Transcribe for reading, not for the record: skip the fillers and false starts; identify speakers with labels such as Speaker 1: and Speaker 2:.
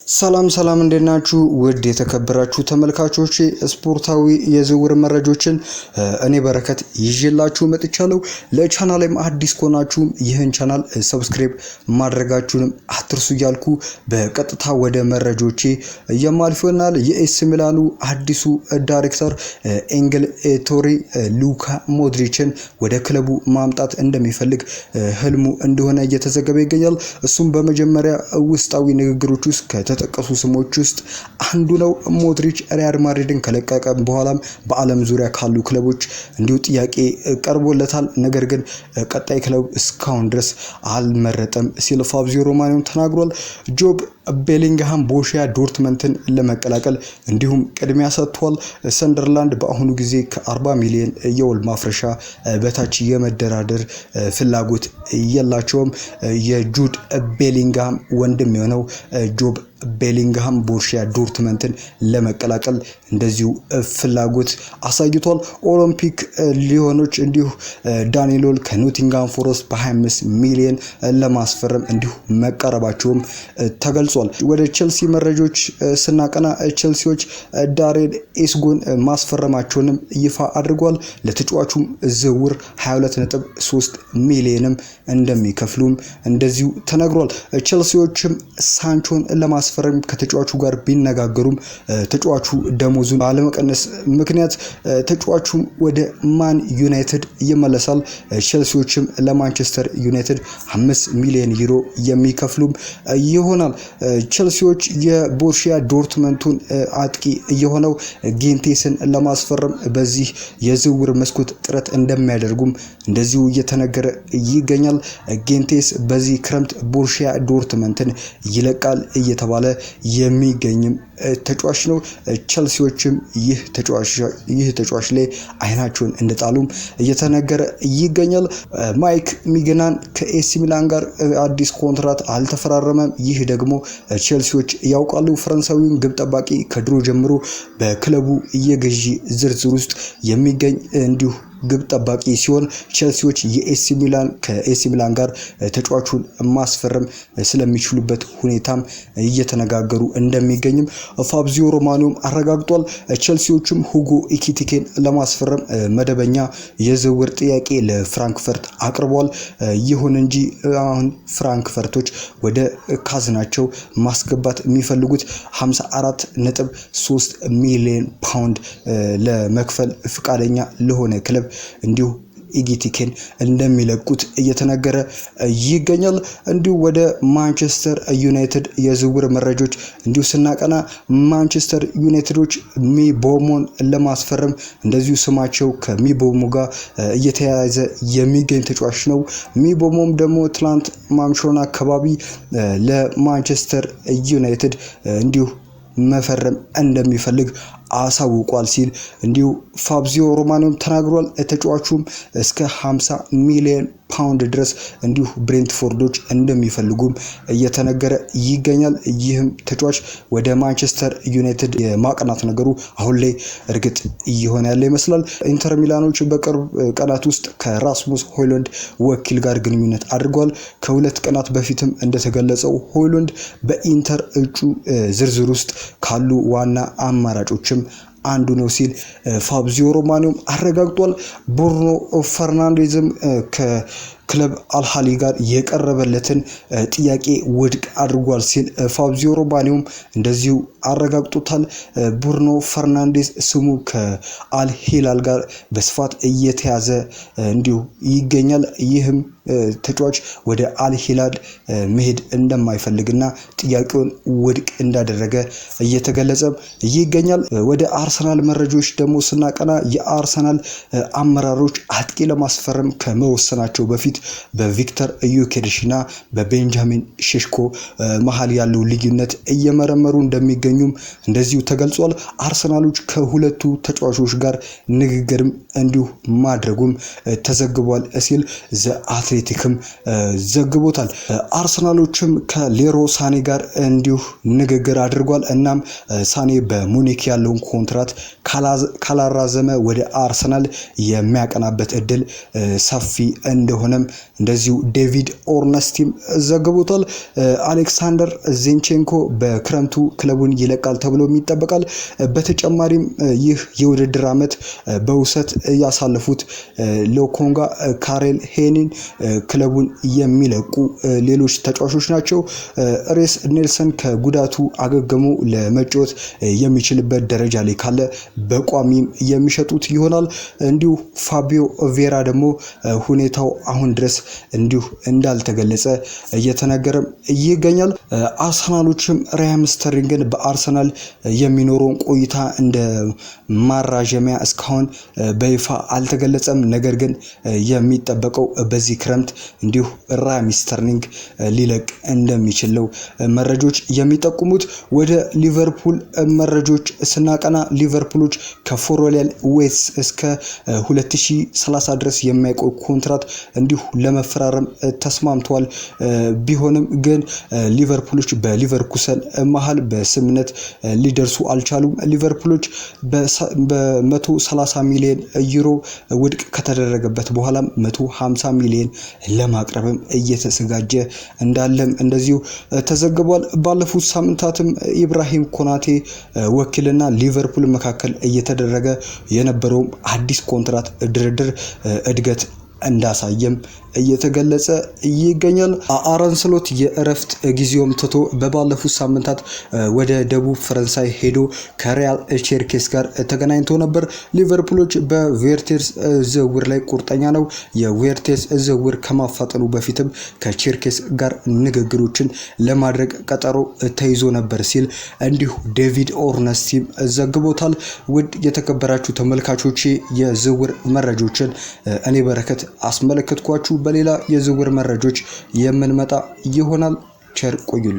Speaker 1: ሰላም እንደናችሁ ውድ የተከበራችሁ ተመልካቾች ስፖርታዊ የዝውውር መረጃዎችን እኔ በረከት ይዤላችሁ መጥቻለሁ። ለቻናሌም አዲስ ከሆናችሁ ይህን ቻናል ሰብስክራይብ ማድረጋችሁንም አትርሱ እያልኩ በቀጥታ ወደ መረጃዎቼ የማልፈናል። የኤስ ሚላኑ አዲሱ ዳይሬክተር ኤንግል ቶሪ ሉካ ሞድሪችን ወደ ክለቡ ማምጣት እንደሚፈልግ ህልሙ እንደሆነ እየተዘገበ ይገኛል። እሱም በመጀመሪያ ውስጣዊ ንግግሮች ውስጥ ከተጠቀሱ ስሞች ውስጥ አንዱ ነው። ሞድሪች ሪያል ማድሪድን ከለቀቀ በኋላም በዓለም ዙሪያ ካሉ ክለቦች እንዲሁ ጥያቄ ቀርቦለታል። ነገር ግን ቀጣይ ክለብ እስካሁን ድረስ አልመረጠም ሲል ፋብሪዚዮ ሮማኖ ተናግሯል። ጆብ ቤሊንግሃም ቦሩሲያ ዶርትመንትን ለመቀላቀል እንዲሁም ቅድሚያ ሰጥቷል። ሰንደርላንድ በአሁኑ ጊዜ ከ40 ሚሊዮን የውል ማፍረሻ በታች የመደራደር ፍላጎት የላቸውም። የጁድ ቤሊንግሃም ወንድም የሆነው ጆብ ቤሊንግሃም ቦሩሲያ ዶርትመንትን ለመቀላቀል እንደዚሁ ፍላጎት አሳይቷል። ኦሎምፒክ ሊዮኖች እንዲሁ ዳኒሎል ከኖቲንጋም ፎረስት በ25 ሚሊዮን ለማስፈረም እንዲሁ መቀረባቸውም ተገልጿል። ወደ ቼልሲ መረጃዎች ስናቀና ቼልሲዎች ዳሬን ኤስጎን ማስፈረማቸውንም ይፋ አድርጓል። ለተጫዋቹም ዝውውር 22.3 ሚሊዮንም እንደሚከፍሉም እንደዚሁ ተነግሯል። ቼልሲዎችም ሳንቾን ለማስፈረም ከተጫዋቹ ጋር ቢነጋገሩም ተጫዋቹ ደሞዙን ባለመቀነስ ምክንያት ተጫዋቹም ወደ ማን ዩናይትድ ይመለሳል። ቼልሲዎችም ለማንቸስተር ዩናይትድ 5 ሚሊዮን ዩሮ የሚከፍሉም ይሆናል። ቼልሲዎች የቦሩሲያ ዶርትመንቱን አጥቂ የሆነው ጌንቴስን ለማስፈረም በዚህ የዝውውር መስኮት ጥረት እንደሚያደርጉም እንደዚሁ እየተነገረ ይገኛል። ጌንቴስ በዚህ ክረምት ቦሩሲያ ዶርትመንትን ይለቃል እየተባለ የሚገኝም ተጫዋች ነው። ቼልሲዎችም ይህ ተጫዋች ላይ አይናቸውን እንደጣሉም እየተነገረ ይገኛል። ማይክ ሚግናን ከኤሲ ሚላን ጋር አዲስ ኮንትራት አልተፈራረመም። ይህ ደግሞ ቼልሲዎች ያውቃሉ። ፈረንሳዊውን ግብ ጠባቂ ከድሮ ጀምሮ በክለቡ የገዢ ዝርዝር ውስጥ የሚገኝ እንዲሁ ግብ ጠባቂ ሲሆን ቼልሲዎች ከኤሲ ሚላን ጋር ተጫዋቹን ማስፈረም ስለሚችሉበት ሁኔታም እየተነጋገሩ እንደሚገኝም ፋብሪዚዮ ሮማኖም አረጋግጧል። ቼልሲዎችም ሁጎ ኢኪቲኬን ለማስፈረም መደበኛ የዝውውር ጥያቄ ለፍራንክፈርት አቅርቧል። ይሁን እንጂ አሁን ፍራንክፈርቶች ወደ ካዝናቸው ማስገባት የሚፈልጉት 54.3 ሚሊዮን ፓውንድ ለመክፈል ፍቃደኛ ለሆነ ክለብ እንዲሁ ኢጊቲኬን እንደሚለቁት እየተነገረ ይገኛል። እንዲሁ ወደ ማንቸስተር ዩናይትድ የዝውውር መረጃዎች እንዲሁ ስናቀና ማንቸስተር ዩናይትዶች ሚቦሞን ለማስፈረም እንደዚሁ ስማቸው ከሚቦሞ ጋር እየተያያዘ የሚገኝ ተጫዋች ነው። ሚቦሞም ደግሞ ትላንት ማምሾን አካባቢ ለማንቸስተር ዩናይትድ እንዲሁ መፈረም እንደሚፈልግ አሳውቋል ሲል እንዲሁ ፋብሪዚዮ ሮማኖ ተናግሯል። ተጫዋቹም እስከ 50 ሚሊዮን ፓውንድ ድረስ እንዲሁ ብሬንትፎርዶች እንደሚፈልጉም እየተነገረ ይገኛል። ይህም ተጫዋች ወደ ማንቸስተር ዩናይትድ የማቅናት ነገሩ አሁን ላይ እርግጥ እየሆነ ያለ ይመስላል። ኢንተር ሚላኖች በቅርብ ቀናት ውስጥ ከራስሙስ ሆይሉንድ ወኪል ጋር ግንኙነት አድርጓል። ከሁለት ቀናት በፊትም እንደተገለጸው ሆይሉንድ በኢንተር እጩ ዝርዝር ውስጥ ካሉ ዋና አማራጮችም አንዱ ነው ሲል ፋብሪዚዮ ሮማኖ አረጋግጧል። ብሩኖ ፈርናንዴዝም ከክለብ አልሃሊ ጋር የቀረበለትን ጥያቄ ውድቅ አድርጓል ሲል ፋብሪዚዮ ሮማኖ እንደዚሁ አረጋግጦታል። ብሩኖ ፈርናንዴዝ ስሙ ከአልሂላል ጋር በስፋት እየተያዘ እንዲሁ ይገኛል። ይህም ተጫዋች ወደ አልሂላል መሄድ እንደማይፈልግና ጥያቄውን ውድቅ እንዳደረገ እየተገለጸ ይገኛል። ወደ አርሰናል መረጃዎች ደግሞ ስናቀና የአርሰናል አመራሮች አጥቂ ለማስፈረም ከመወሰናቸው በፊት በቪክተር ዩኬሬሽና በቤንጃሚን ሼሽኮ መሃል ያለው ልዩነት እየመረመሩ እንደሚገኙም እንደዚሁ ተገልጿል። አርሰናሎች ከሁለቱ ተጫዋቾች ጋር ንግግርም እንዲሁ ማድረጉም ተዘግቧል ሲል ዘ አትሌቲክም ዘግቦታል። አርሰናሎችም ከሌሮ ሳኔ ጋር እንዲሁ ንግግር አድርጓል። እናም ሳኔ በሙኒክ ያለውን ኮንትራት ካላራዘመ ወደ አርሰናል የሚያቀናበት እድል ሰፊ እንደሆነም እንደዚሁ ዴቪድ ኦርነስቲም ዘግቦታል። አሌክሳንደር ዚንቼንኮ በክረምቱ ክለቡን ይለቃል ተብሎ ይጠበቃል። በተጨማሪም ይህ የውድድር ዓመት በውሰት ያሳለፉት ሎኮንጋ ካሬል ሄኒን ክለቡን የሚለቁ ሌሎች ተጫዋቾች ናቸው። ሬስ ኔልሰን ከጉዳቱ አገግሞ ለመጫወት የሚችልበት ደረጃ ላይ ካለ በቋሚም የሚሸጡት ይሆናል። እንዲሁ ፋቢዮ ቬራ ደግሞ ሁኔታው አሁን ድረስ እንዲሁ እንዳልተገለጸ እየተነገረ ይገኛል። አርሰናሎችም ራሂም ስተርሊንግን በአርሰናል የሚኖረውን ቆይታ እንደ ማራጀሚያ እስካሁን በይፋ አልተገለጸም። ነገር ግን የሚጠበቀው በዚህ ክረምት እንዲሁ ራሂም ስተርሊንግ ሊለቅ እንደሚችል ነው መረጃዎች የሚጠቁሙት። ወደ ሊቨርፑል መረጃዎች ስናቀና ሊቨርፑሎች ከፎርዌል ዌትስ እስከ 2030 ድረስ የማይቆይ ኮንትራት እንዲሁ ለመፈራረም ተስማምተዋል። ቢሆንም ግን ሊቨርፑሎች በሊቨርኩሰን መሃል በስምነት ሊደርሱ አልቻሉም። ሊቨርፑሎች በ130 ሚሊዮን ዩሮ ውድቅ ከተደረገበት በኋላም 150 ሚሊዮን ለማቅረብም እየተዘጋጀ እንዳለም እንደዚሁ ተዘግቧል። ባለፉት ሳምንታትም ኢብራሂም ኮናቴ ወኪልና ሊቨርፑል መካከል እየተደረገ የነበረው አዲስ ኮንትራት ድርድር እድገት እንዳሳየም እየተገለጸ ይገኛል። አርነ ስሎት የእረፍት ጊዜውም ትቶ በባለፉት ሳምንታት ወደ ደቡብ ፈረንሳይ ሄዶ ከሪያል ቼርኬስ ጋር ተገናኝቶ ነበር። ሊቨርፑሎች በቬርቴስ ዝውውር ላይ ቁርጠኛ ነው። የቬርቴስ ዝውውር ከማፋጠኑ በፊትም ከቼርኬስ ጋር ንግግሮችን ለማድረግ ቀጠሮ ተይዞ ነበር ሲል እንዲሁ ዴቪድ ኦርነስቲም ዘግቦታል። ውድ የተከበራችሁ ተመልካቾቼ የዝውውር መረጃዎችን እኔ በረከት አስመለከትኳችሁ። በሌላ የዝውውር መረጃዎች የምንመጣ ይሆናል። ቸር ቆዩልን።